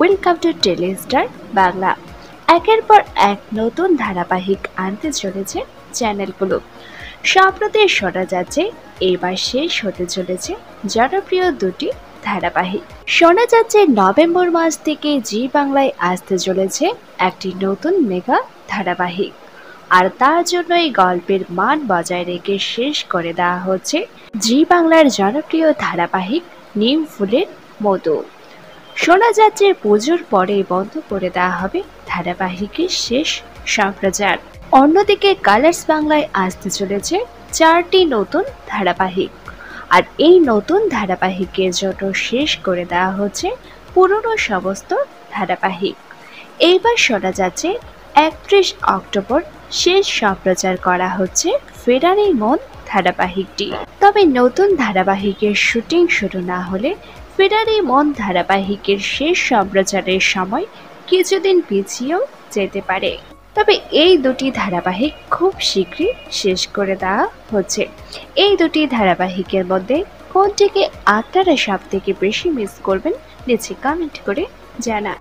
Welcome to Telestar Bangla. একের পর এক নতুন ধারাবাহিক আনতে চলেছে চ্যানেলগুলো। সম্প্রতি শোনা যাচ্ছে এবার শেষ হতে চলেছে জনপ্রিয় দুটি ধারাবাহিক। শোনা যাচ্ছে নভেম্বর মাস থেকে জি বাংলায় আসতে চলেছে একটি নতুন মেগা ধারাবাহিক, আর তার জন্য এই গল্পের মান বজায় রেখে শেষ করে দেওয়া হচ্ছে জি বাংলার জনপ্রিয় ধারাবাহিক নিম ফুলের মধু। শোনা যাচ্ছে পুজোর পরে বন্ধ করে দেওয়া হবে ধারাবাহিকের শেষ সম্প্রচার। অন্যদিকে কালার্স বাংলায় আসতে চলেছে 4টি নতুন ধারাবাহিক, আর এই নতুন ধারাবাহিকের জন্য শেষ করে দেওয়া হচ্ছে পুরনো সমস্ত ধারাবাহিক। এইবার শোনা যাচ্ছে 31 অক্টোবর শেষ সম্প্রচার করা হচ্ছে ফেরারি মন ধারাবাহিকটি। তবে নতুন ধারাবাহিকের শুটিং শুরু না হলে ফেরারি মন ধারাবাহিকের শেষ সম্প্রচারের সময় কিছুদিন পিছিয়েও যেতে পারে। তবে এই দুটি ধারাবাহিক খুব শীঘ্রই শেষ করে দেওয়া হচ্ছে। এই দুটি ধারাবাহিকের মধ্যে কোনটিকে আপনারা সব থেকে বেশি মিস করবেন নিচে কমেন্ট করে জানান।